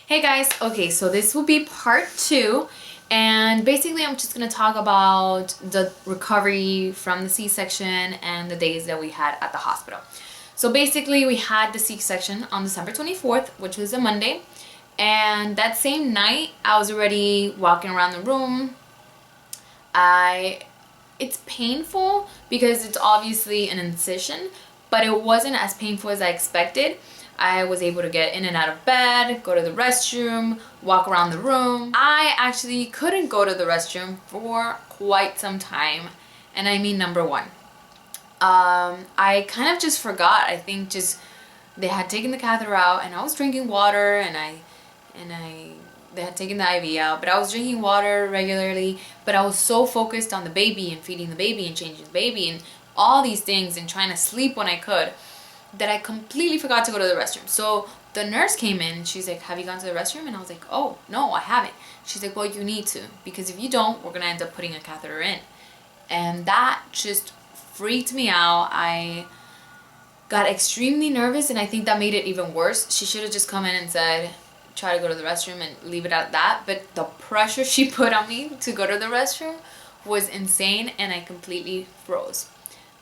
Hey guys, okay, so this will be part 2, and basically I'm just gonna talk about the recovery from the C-section and the days that we had at the hospital. So basically we had the C-section on December 24th, which was a Monday, and that same night I was already walking around the room. It's painful because it's obviously an incision, but it wasn't as painful as I expected. I was able to get in and out of bed, go to the restroom, walk around the room. I actually couldn't go to the restroom for quite some time, and I mean number one. I kind of just forgot. I think just they had taken the catheter out, and I was drinking water, and they had taken the IV out, but I was drinking water regularly. But I was so focused on the baby and feeding the baby and changing the baby and all these things and trying to sleep when I could, that I completely forgot to go to the restroom. So the nurse came in and she's like, "Have you gone to the restroom?" And I was like, "Oh, no, I haven't." She's like, "Well, you need to, because if you don't, we're gonna end up putting a catheter in." And that just freaked me out. I got extremely nervous, and I think that made it even worse. She should have just come in and said, "Try to go to the restroom," and leave it at that. But the pressure she put on me to go to the restroom was insane, and I completely froze.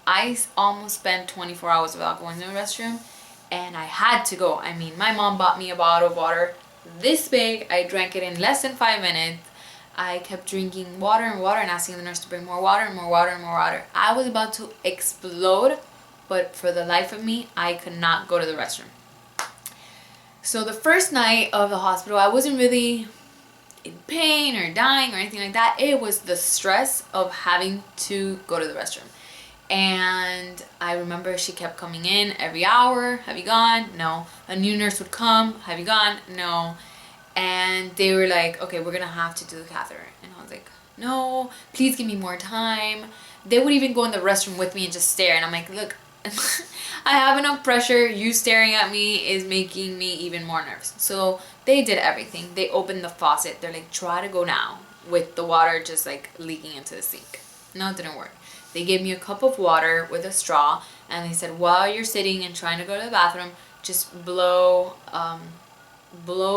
I almost spent 24 hours without going to the restroom, and I had to go. I mean, my mom bought me a bottle of water this big. I drank it in less than 5 minutes. I kept drinking water and water and asking the nurse to bring more water and more water and more water. I was about to explode, but for the life of me, I could not go to the restroom. So the first night of the hospital, I wasn't really in pain or dying or anything like that. It was the stress of having to go to the restroom. And I remember she kept coming in every hour. "Have you gone?" "No." A new nurse would come. "Have you gone?" "No." And they were like, "Okay, we're gonna have to do the catheter." And I was like, "No, please give me more time." They would even go in the restroom with me and just stare. And I'm like, "Look, I have enough pressure. You staring at me is making me even more nervous." So they did everything. They opened the faucet. They're like, "Try to go now," with the water just like leaking into the sink. No, it didn't work. They gave me a cup of water with a straw, and they said, "While you're sitting and trying to go to the bathroom, just blow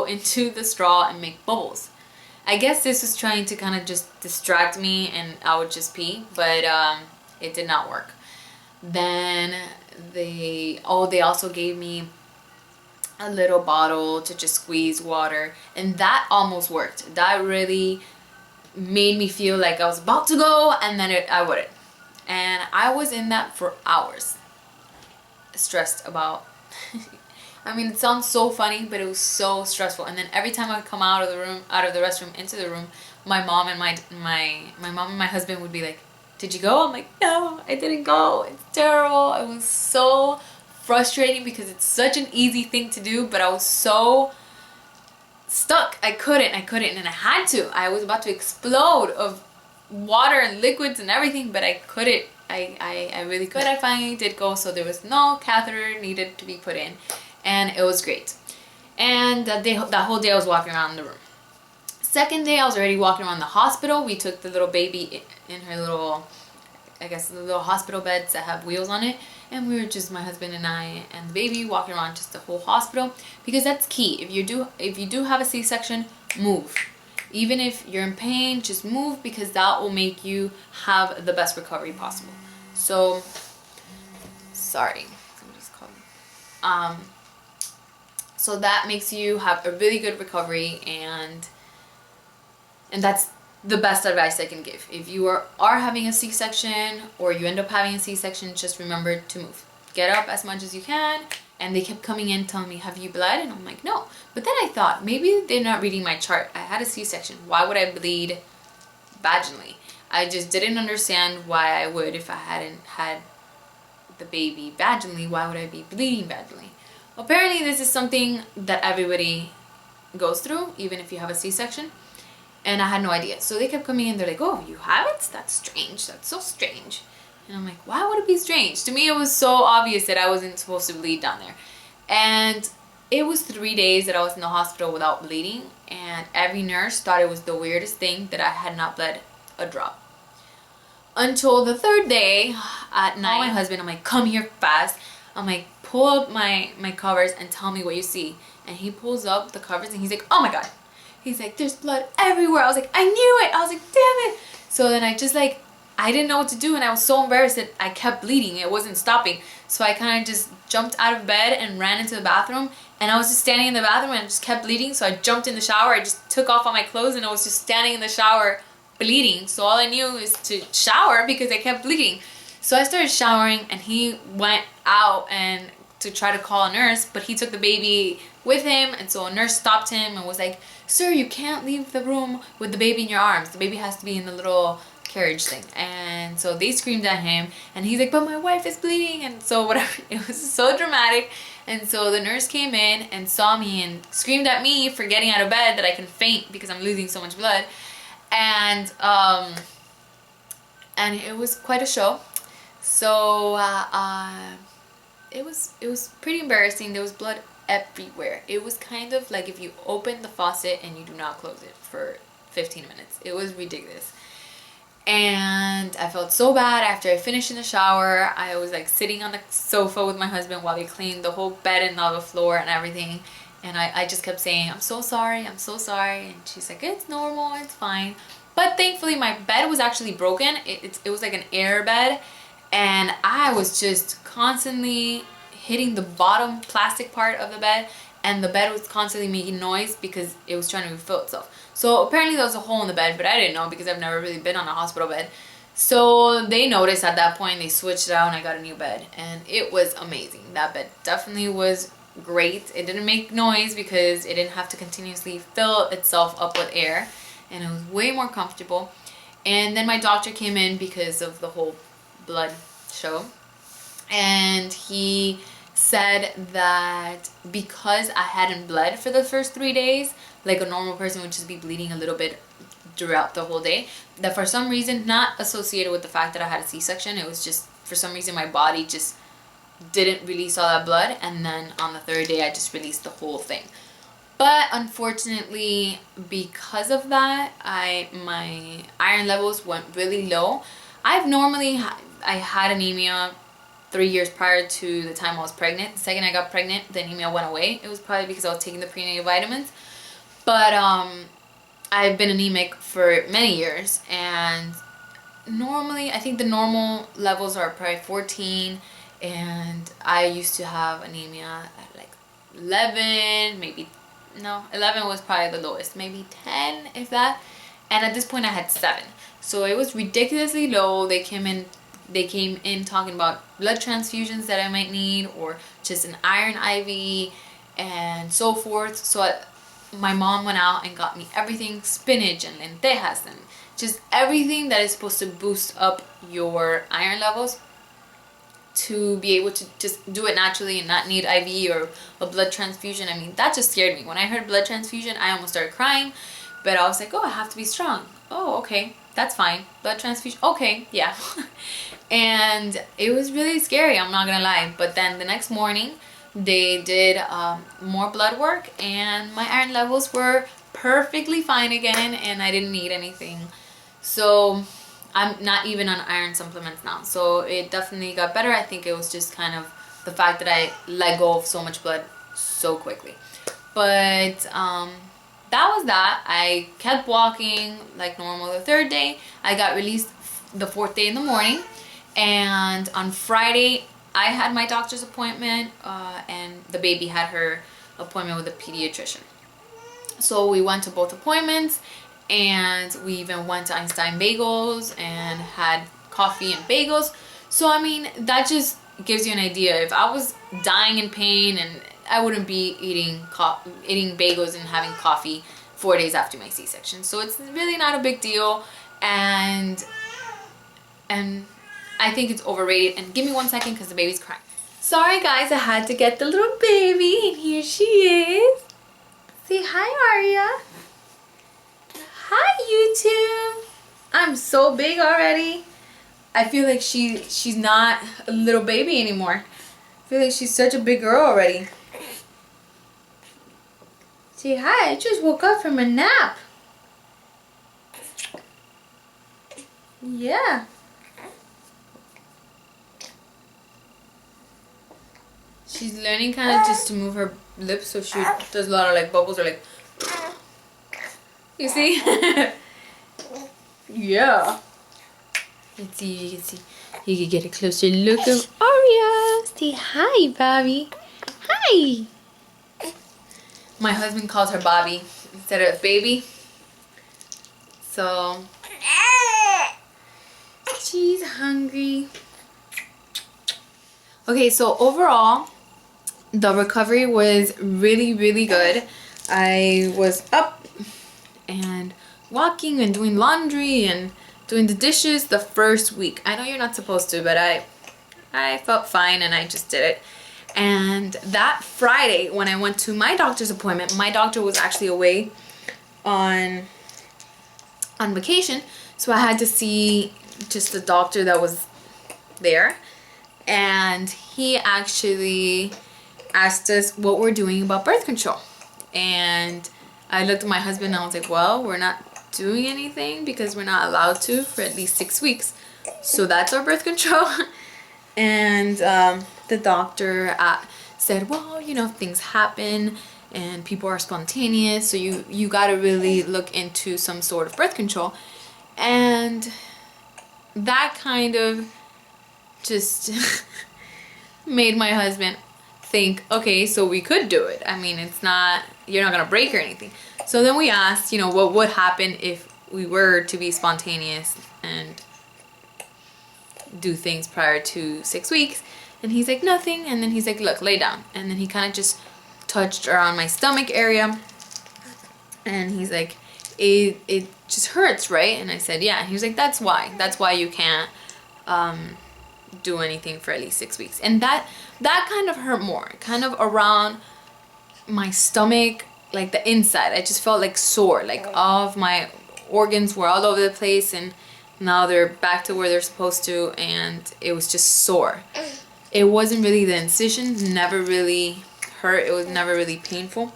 into the straw and make bubbles." I guess this was trying to kind of just distract me, and I would just pee, but it did not work. Then they also gave me a little bottle to just squeeze water, and that almost worked. That really made me feel like I was about to go, and then I wouldn't. And I was in that for hours, stressed about I mean, it sounds so funny, but it was so stressful. And then every time I would come out of the restroom into the room, my mom and my husband would be like, "Did you go?" I'm like, "No, I didn't go. It's terrible." It was so frustrating because it's such an easy thing to do, but I was so stuck. I couldn't, and I had to. I was about to explode of water and liquids and everything, but I couldn't. I really could. I finally did go, so there was no catheter needed to be put in, and it was great. And that whole day I was walking around the room. Second day I was already walking around the hospital. We took the little baby in her little, I guess, the little hospital beds that have wheels on it, and we were just, my husband and I and the baby, walking around just the whole hospital, because that's key. If you do have a C-section, move. Even if you're in pain, just move, because that will make you have the best recovery possible. So, sorry, somebody's calling. So that makes you have a really good recovery, and that's the best advice I can give. If you are having a C-section, or you end up having a C-section, just remember to move. Get up as much as you can. And they kept coming in telling me, "Have you bled?" And I'm like, "No." But then I thought, maybe they're not reading my chart. I had a C-section. Why would I bleed vaginally? I just didn't understand why I would. If I hadn't had the baby vaginally, why would I be bleeding vaginally? Apparently this is something that everybody goes through, even if you have a C-section. And I had no idea. So they kept coming in. They're like, "Oh, you have it? That's strange. That's so strange." And I'm like, why would it be strange? To me, it was so obvious that I wasn't supposed to bleed down there. And it was 3 days that I was in the hospital without bleeding. And every nurse thought it was the weirdest thing that I had not bled a drop. Until the third day at night, my husband, I'm like, "Come here fast." I'm like, "Pull up my covers and tell me what you see." and he pulls up the covers and he's like, oh my God. He's like, there's blood everywhere. I was like, I knew it. I was like, damn it. So then I just like, I didn't know what to do, and I was so embarrassed that I kept bleeding. It wasn't stopping. So I kind of just jumped out of bed and ran into the bathroom, and I was just standing in the bathroom and it just kept bleeding. So I jumped in the shower. I just took off all my clothes and I was just standing in the shower bleeding. So all I knew is to shower because I kept bleeding. So I started showering, and he went out and to try to call a nurse, but he took the baby with him, and so a nurse stopped him and was like, sir, you can't leave the room with the baby in your arms. The baby has to be in the little carriage thing. And so they screamed at him, and he's like, but my wife is bleeding, and so whatever. It was so dramatic. And so the nurse came in and saw me and screamed at me for getting out of bed that I can faint because I'm losing so much blood. And it was quite a show. So it was pretty embarrassing. There was blood everywhere. It was kind of like if you open the faucet and you do not close it for 15 minutes. It was ridiculous. And I felt so bad after I finished in the shower. I was like sitting on the sofa with my husband while they cleaned the whole bed and all the floor and everything. And I just kept saying, I'm so sorry, I'm so sorry. And she's like, it's normal, it's fine. But thankfully my bed was actually broken. It was like an air bed. And I was just constantly hitting the bottom plastic part of the bed, and the bed was constantly making noise because it was trying to refill itself. So apparently there was a hole in the bed, but I didn't know because I've never really been on a hospital bed. So they noticed at that point, they switched it out, and I got a new bed, and it was amazing. That bed definitely was great. It didn't make noise because it didn't have to continuously fill itself up with air, and it was way more comfortable. And then my doctor came in because of the whole blood show, and he said that because I hadn't bled for the first 3 days, like a normal person would just be bleeding a little bit throughout the whole day, that for some reason, not associated with the fact that I had a C-section, it was just for some reason my body just didn't release all that blood, and then on the 3rd day I just released the whole thing. But unfortunately, because of that, my iron levels went really low. I had anemia 3 years prior to the time I was pregnant. The second I got pregnant, the anemia went away. It was probably because I was taking the prenatal vitamins. But I've been anemic for many years, and normally I think the normal levels are probably 14, and I used to have anemia at like 11, maybe, no, 11 was probably the lowest, maybe 10 if that, and at this point I had 7. So it was ridiculously low. They came in talking about blood transfusions that I might need, or just an iron IV and so forth. So my mom went out and got me everything, spinach and lentejas and just everything that is supposed to boost up your iron levels to be able to just do it naturally and not need IV or a blood transfusion. I mean, that just scared me. When I heard blood transfusion, I almost started crying, but I was like, oh, I have to be strong. Oh, okay, that's fine. Blood transfusion, okay, yeah. And it was really scary, I'm not gonna lie. But then the next morning, they did more blood work, and my iron levels were perfectly fine again, and I didn't need anything. So I'm not even on iron supplements now. So it definitely got better. I think it was just kind of the fact that I let go of so much blood so quickly. But that was that. I kept walking like normal the 3rd day. I got released the 4th day in the morning. And on Friday, I had my doctor's appointment, and the baby had her appointment with a pediatrician. So we went to both appointments, and we even went to Einstein Bagels and had coffee and bagels. So I mean, that just gives you an idea. If I was dying in pain, and I wouldn't be eating bagels and having coffee 4 days after my C-section. So it's really not a big deal, and I think it's overrated. And give me 1 second because the baby's crying. Sorry guys, I had to get the little baby, and here she is. Say hi, Arya. Hi, YouTube. I'm so big already. I feel like she's not a little baby anymore. I feel like she's such a big girl already. Say hi, I just woke up from a nap. Yeah. She's learning kind of just to move her lips, so she does a lot of like bubbles or like. You see? Yeah. Let's see, you can see. You can get a closer look of Oreo. Say hi, Bobby. Hi. My husband calls her Bobby instead of baby. So she's hungry. Okay, so overall, the recovery was really, really good. I was up and walking and doing laundry and doing the dishes the first week. I know you're not supposed to, but I felt fine and I just did it. And that Friday when I went to my doctor's appointment, my doctor was actually away on vacation, so I had to see just the doctor that was there, and he actually asked us what we're doing about birth control. And I looked at my husband and I was like, well, we're not doing anything because we're not allowed to for at least 6 weeks, so that's our birth control. And the doctor said, well, you know, things happen and people are spontaneous, so you got to really look into some sort of birth control. And that kind of just made my husband think, okay, so we could do it. I mean, it's not, you're not gonna break or anything. So then we asked, you know, what would happen if we were to be spontaneous and do things prior to 6 weeks. And he's like, nothing. And then he's like, look, lay down. And then he kind of just touched around my stomach area, and he's like, it just hurts, right? And I said, yeah. And he was like, that's why you can't do anything for at least 6 weeks. And that kind of hurt more, kind of around my stomach, like the inside. I just felt like sore, like all of my organs were all over the place, and now they're back to where they're supposed to, and it was just sore. It wasn't really the incision, never really hurt. It was never really painful,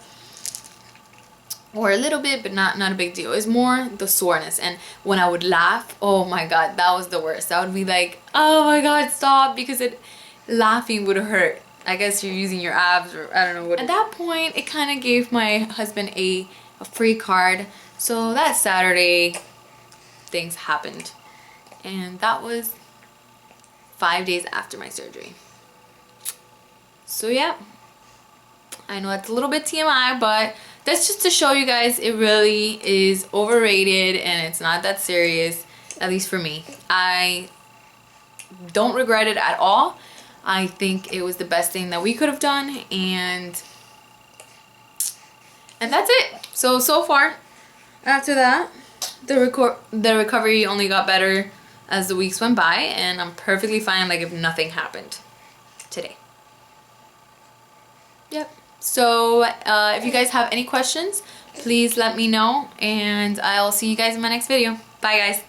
or a little bit, but not a big deal. It was more the soreness. And when I would laugh, oh my god, that was the worst. I would be like, oh my god, stop, because laughing would hurt. I guess you're using your abs, or I don't know what. At that point, it kind of gave my husband a free card. So that Saturday, things happened, and that was 5 days after my surgery. So yeah, I know it's a little bit TMI, but that's just to show you guys it really is overrated and it's not that serious, at least for me. I don't regret it at all. I think it was the best thing that we could have done, and that's it. So far, after that, the recovery only got better as the weeks went by, and I'm perfectly fine, like if nothing happened today. Yep. So if you guys have any questions, please let me know, and I'll see you guys in my next video. Bye guys.